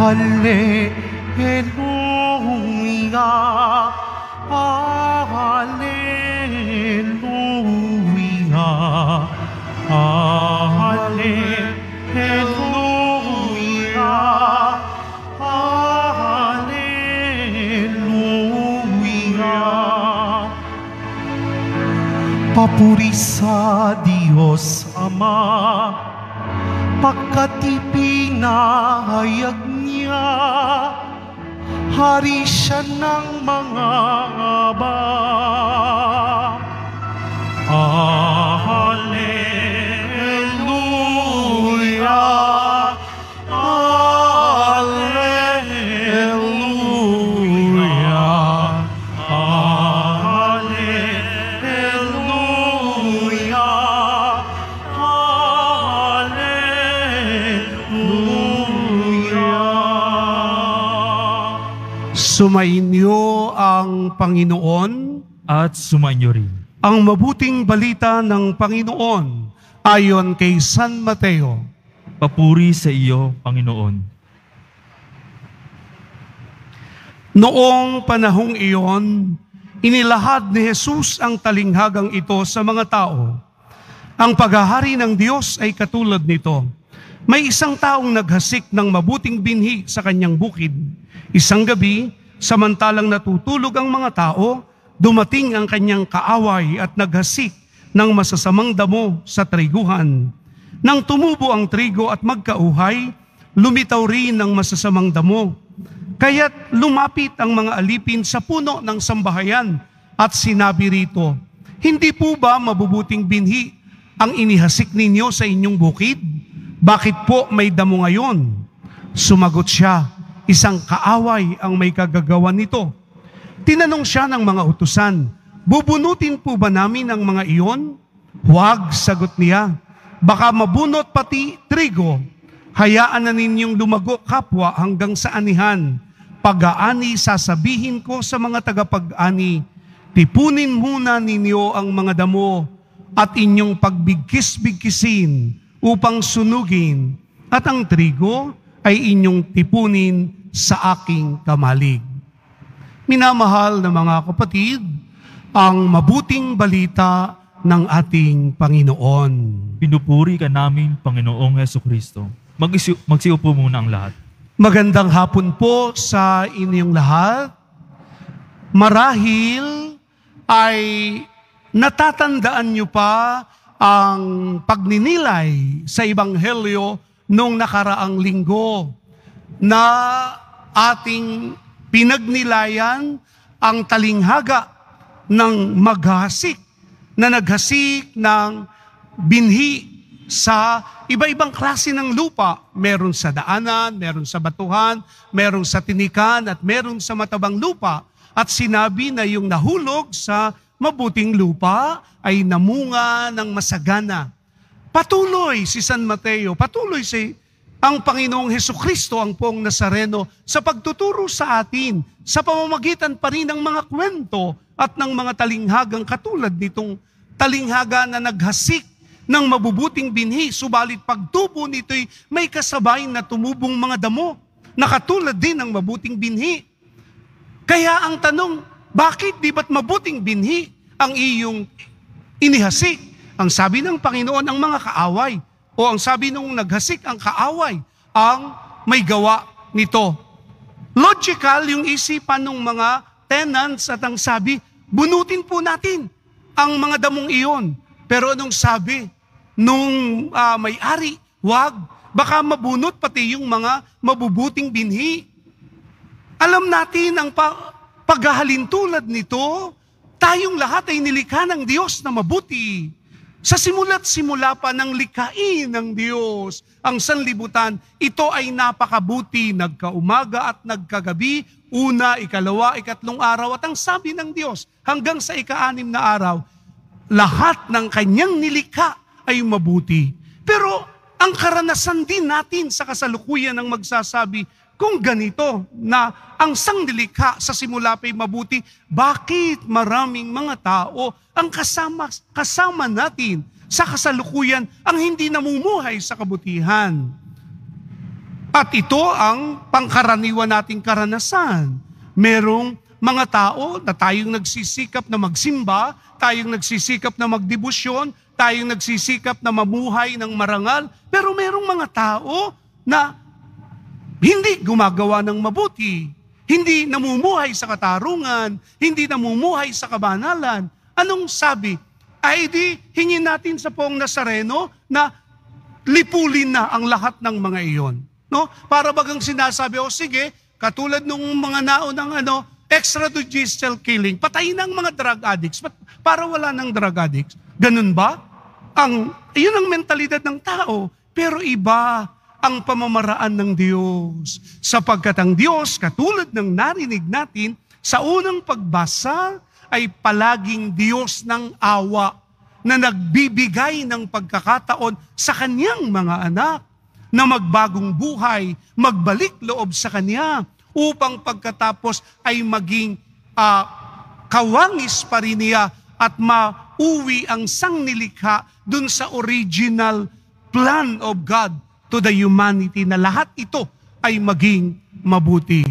Hallelujah, Hallelujah, Hallelujah, Hallelujah. Papuri sa Diyos Ama, pagkat ipinahayag niya, hari siya ng mga aba. Hallelujah, Hallelujah, Hallelujah, Hallelujah. Sumainyo ang Panginoon at sumainyo rin. ang mabuting balita ng Panginoon ayon kay San Mateo. Papuri sa iyo, Panginoon. Noong panahong iyon, inilahad ni Jesus ang talinghagang ito sa mga tao. Ang paghahari ng Diyos ay katulad nito. May isang taong naghasik ng mabuting binhi sa kanyang bukid. Isang gabi, samantalang natutulog ang mga tao, dumating ang kanyang kaaway at naghasik ng masasamang damo sa triguhan. Nang tumubo ang trigo at magkauhay, lumitaw rin ang masasamang damo. Kaya't lumapit ang mga alipin sa puno ng sambahayan at sinabi rito, "Hindi po ba mabubuting binhi ang inihasik ninyo sa inyong bukid? Bakit po may damo ngayon?" Sumagot siya, "Isang kaaway ang may kagagawan nito." Tinanong siya ng mga utusan, "Bubunutin po ba namin ang mga iyon?" "Huwag," sagot niya, "baka mabunot pati trigo. Hayaan na ninyong lumago kapwa hanggang sa anihan. Pag-aani sasabihin ko sa mga tagapag-ani, tipunin muna ninyo ang mga damo at inyong pagbigkis-bigkisin upang sunugin, at ang trigo ay inyong tipunin sa aking kamalig." Minamahal na mga kapatid, ang mabuting balita ng ating Panginoon. Pinupuri ka namin, Panginoong Hesukristo. Magsiupo muna ang lahat. Magandang hapon po sa inyong lahat. Marahil ay natatandaan niyo pa ang pagninilay sa Ebanghelyo noong nakaraang linggo na ating pinagnilayan ang talinghaga ng maghasik na naghasik ng binhi sa iba-ibang klase ng lupa. Meron sa daanan, meron sa batuhan, meron sa tinikan, at meron sa matabang lupa. At sinabi na yung nahulog sa mabuting lupa ay namunga ng masagana. Patuloy si San Mateo, patuloy si ang Panginoong Hesukristo, ang Poong Nazareno, sa pagtuturo sa atin sa pamamagitan pa rin ng mga kwento at ng mga talinghagang katulad nitong talinghaga na naghasik ng mabubuting binhi, subalit pagtubo nito'y may kasabay na tumubong mga damo na katulad din ng mabuting binhi. Kaya ang tanong, bakit di ba't mabuting binhi ang iyong inihasik? Ang sabi ng Panginoon, ang mga kaaway, o ang sabi nung naghasik, ang kaaway ang may gawa nito. Logical yung isipan ng mga tenants at ang sabi, bunutin po natin ang mga damong iyon. Pero anong sabi nung may-ari? Wag, baka mabunot pati yung mga mabubuting binhi. Alam natin ang paghahalintulad nito, tayong lahat ay nilikha ng Diyos na mabuti. Sa simula't simula pa ng likhain ng Diyos ang sanlibutan, ito ay napakabuti, nagkaumaga at nagkagabi, una, ikalawa, ikatlong araw, at ang sabi ng Diyos, hanggang sa ika-6 na araw, lahat ng kanyang nilikha ay mabuti. Pero ang karanasan din natin sa kasalukuyan ng magsasabi, kung ganito na ang sangnilikha sa simula pa'y mabuti, bakit maraming mga tao ang kasama natin sa kasalukuyan ang hindi namumuhay sa kabutihan? At ito ang pangkaraniwan nating karanasan. Merong mga tao na tayong nagsisikap na magsimba, tayong nagsisikap na magdebosyon, tayong nagsisikap na mamuhay ng marangal, pero merong mga tao na hindi gumagawa ng mabuti, hindi namumuhay sa katarungan, hindi namumuhay sa kabanalan. Anong sabi? Ay di, hingin natin sa Poong Nazareno na lipulin na ang lahat ng mga iyon. No? Para bagang sinasabi, sige, katulad nung mga naunang extrajudicial killing, patayin ang mga drug addicts, para wala ng drug addicts. Ganun ba? Yun ang mentalidad ng tao, pero iba ang pamamaraan ng Diyos. Sapagkat ang Diyos, katulad ng narinig natin, sa unang pagbasa, ay palaging Diyos ng awa na nagbibigay ng pagkakataon sa Kanyang mga anak na magbagong buhay, magbalik loob sa Kanya, upang pagkatapos ay maging kawangis pa rin niya at mauwi ang sangnilikha dun sa original plan of God to the humanity na lahat ito ay maging mabuti.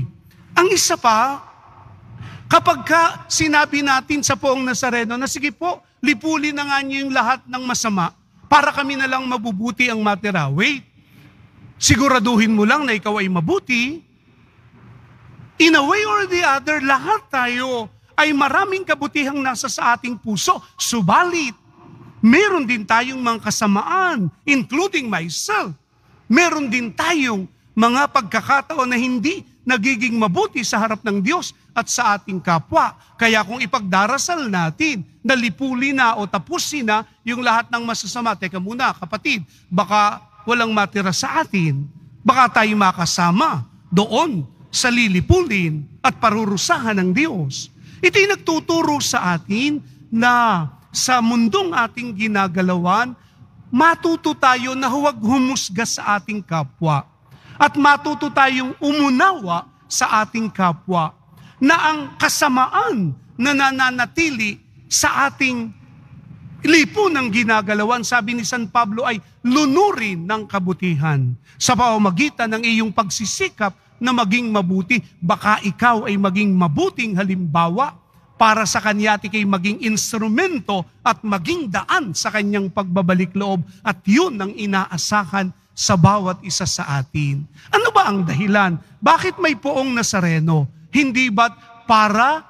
Ang isa pa, kapag sinabi natin sa Poong Nazareno na sige po, lipulin na nga niyo yung lahat ng masama para kami na lang mabubuti ang matira. Wait, siguraduhin mo lang na ikaw ay mabuti. In a way or the other, lahat tayo ay maraming kabutihang nasa sa ating puso. Subalit, meron din tayong mga kasamaan, including myself. Meron din tayong mga pagkakataon na hindi nagiging mabuti sa harap ng Diyos at sa ating kapwa. Kaya kung ipagdarasal natin na lipulin na o tapusin na yung lahat ng masasama, teka muna kapatid, baka walang matira sa atin, baka tayo makasama doon sa lilipulin at parurusahan ng Diyos. Ito'y nagtuturo sa atin na sa mundong ating ginagalawan, matuto tayo na huwag humusga sa ating kapwa. At matuto tayong umunawa sa ating kapwa na ang kasamaan na nananatili sa ating lipunang ginagalawan, sabi ni San Pablo, ay lunurin ng kabutihan. Sa pamamagitan ng iyong pagsisikap na maging mabuti, baka ikaw ay maging mabuting halimbawa para sa Kanya at ikay maging instrumento at maging daan sa Kanyang pagbabalik loob. At yun ang inaasahan sa bawat isa sa atin. Ano ba ang dahilan? Bakit may Poong Nazareno? Hindi ba't para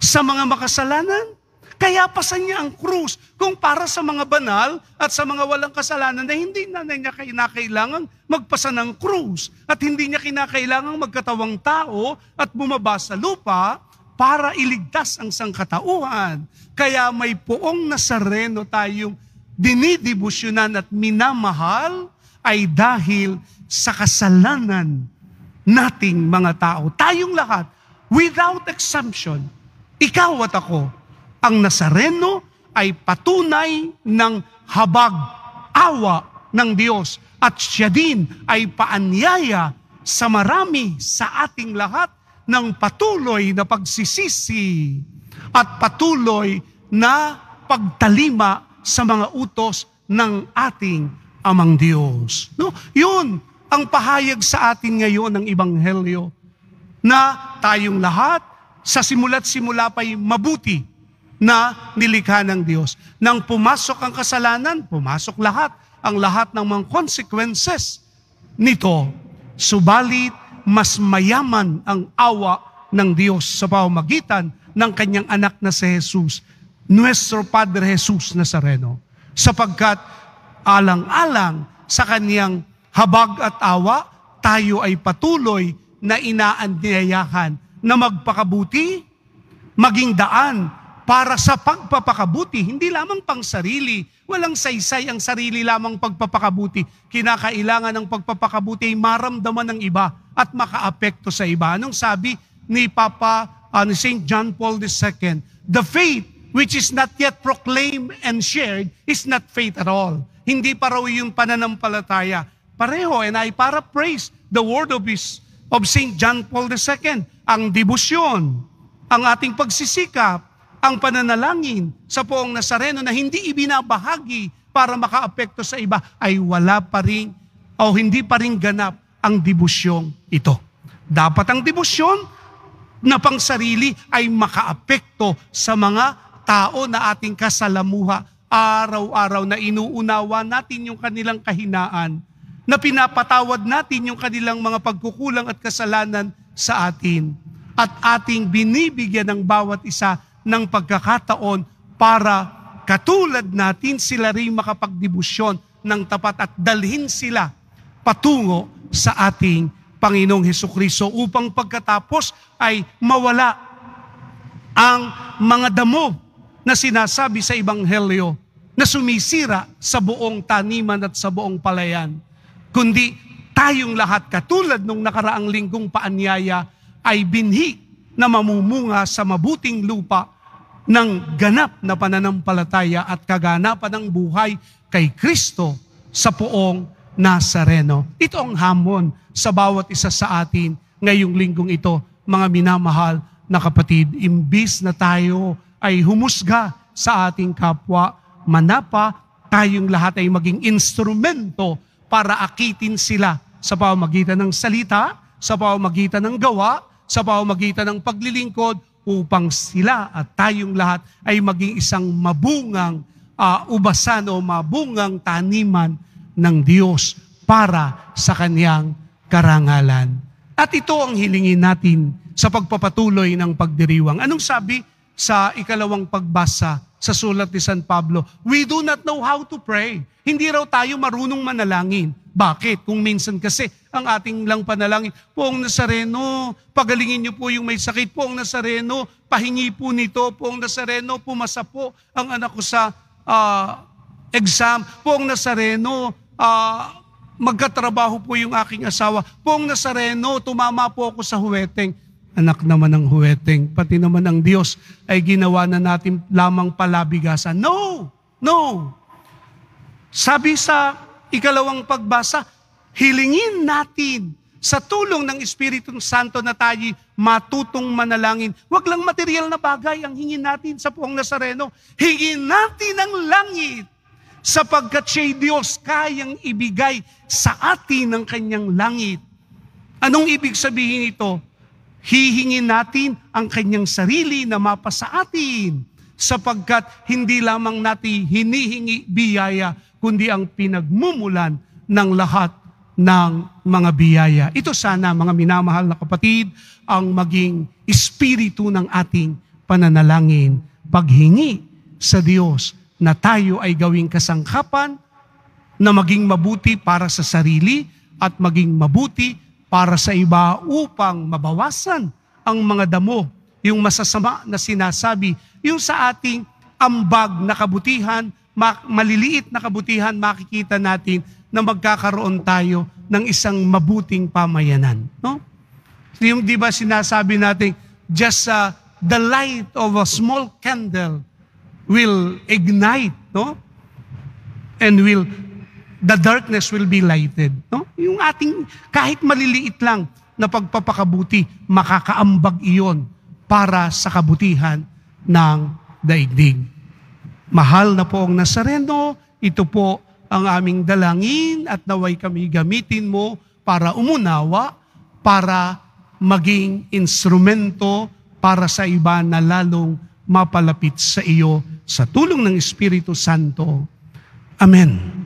sa mga makasalanan? Kaya pasan niya ang krus kung para sa mga banal at sa mga walang kasalanan na hindi na niya kinakailangang magpasa ng krus at hindi niya kinakailangang magkatawang tao at bumaba sa lupa para iligtas ang sangkatauhan. Kaya may Poong Nazareno tayong dinidibusyonan at minamahal ay dahil sa kasalanan nating mga tao. Tayong lahat, without exemption, ikaw at ako, ang Nazareno ay patunay ng habag, awa ng Diyos. At siya din ay paanyaya sa marami sa ating lahat ng patuloy na pagsisisi at patuloy na pagtalima sa mga utos ng ating Amang Diyos. No? Yun ang pahayag sa atin ngayon ng Ebanghelyo na tayong lahat sa simula't simula pa'y mabuti na nilikha ng Diyos. Nang pumasok ang kasalanan, pumasok lahat, ang lahat ng mga consequences nito. Subalit, mas mayaman ang awa ng Diyos sa pamamagitan ng Kanyang anak na si Jesus, Nuestro Padre Jesus Nazareno. Sapagkat alang-alang sa Kanyang habag at awa, tayo ay patuloy na inaanyayahan na magpakabuti, maging daan para sa pagpapakabuti, hindi lamang pang sarili. Walang saysay ang sarili lamang pagpapakabuti. Kinakailangan ng pagpapakabuti ay maramdaman ng iba at makaapekto sa iba. Anong sabi ni ni St. John Paul II? The faith which is not yet proclaimed and shared is not faith at all. Hindi pa raw yung pananampalataya. Pareho, and I paraphrase the word of St. John Paul II. Ang debosyon, ang ating pagsisikap, ang pananalangin sa Poong Nazareno na hindi ibinabahagi para makaapekto sa iba ay wala pa rin o hindi pa rin ganap ang debusyong ito. Dapat ang debosyon na pangsarili ay makaapekto sa mga tao na ating kasalamuha. Araw-araw na inuunawa natin yung kanilang kahinaan, na pinapatawad natin yung kanilang mga pagkukulang at kasalanan sa atin. At ating binibigyan ng bawat isa ng pagkakataon para katulad natin sila rin makapagdebosyon ng tapat at dalhin sila patungo sa ating Panginoong Hesukristo upang pagkatapos ay mawala ang mga damo na sinasabi sa Ebanghelyo na sumisira sa buong taniman at sa buong palayan. Kundi tayong lahat katulad nung nakaraang linggong paanyaya ay binhi na mamumunga sa mabuting lupa ng ganap na pananampalataya at kaganapan ng buhay kay Kristo sa poong Nazareno. Ito ang hamon sa bawat isa sa atin ngayong linggong ito, mga minamahal na kapatid. Imbis na tayo ay humusga sa ating kapwa, manapa tayong lahat ay maging instrumento para akitin sila sa pamamagitan ng salita, sa pamamagitan ng gawa, sa pamamagitan ng paglilingkod, upang sila at tayong lahat ay maging isang mabungang ubasan o mabungang taniman ng Diyos para sa Kanyang karangalan. At ito ang hilingin natin sa pagpapatuloy ng pagdiriwang. Anong sabi sa ikalawang pagbasa sa sulat ni San Pablo? We do not know how to pray. Hindi raw tayo marunong manalangin. Bakit? Kung minsan kasi ang ating lang panalangin, Poong Nazareno, pagalingin niyo po yung may sakit. Poong Nazareno, pahingi po nito. Poong Nazareno, pumasa po ang anak ko sa exam. Poong Nazareno, magkatrabaho po yung aking asawa. Poong Nazareno, tumama po ako sa huweteng. Anak naman ng huweteng, pati naman ang Diyos ay ginawa na natin lamang palabigasan. No! No! Sabi sa ikalawang pagbasa, hilingin natin sa tulong ng Espiritu Santo na tayo matutong manalangin. Huwag lang material na bagay ang hingin natin sa Poong Nazareno. Hingin natin ang langit sapagkat siya'y Diyos kayang ibigay sa atin ng kanyang langit. Anong ibig sabihin ito? Hihingin natin ang kanyang sarili na mapasa atin sapagkat hindi lamang natin hinihingi biyaya kundi ang pinagmumulan ng lahat ng mga biyaya. Ito sana, mga minamahal na kapatid, ang maging espiritu ng ating pananalangin. Paghingi sa Diyos na tayo ay gawing kasangkapan na maging mabuti para sa sarili at maging mabuti para sa iba upang mabawasan ang mga damo, yung masasama na sinasabi, yung sa ating ambag na kabutihan, maliliit na kabutihan, makikita natin na magkakaroon tayo ng isang mabuting pamayanan. No? Yung di ba sinasabi natin, just the light of a small candle will ignite, no? And the darkness will be lighted. No? Yung ating kahit maliliit lang na pagpapakabuti, makakaambag iyon para sa kabutihan ng daigdig. Mahal na Poong Nazareno, ito po ang aming dalangin at naway kami gamitin mo para umunawa, para maging instrumento para sa iba na lalong mapalapit sa iyo sa tulong ng Espiritu Santo. Amen.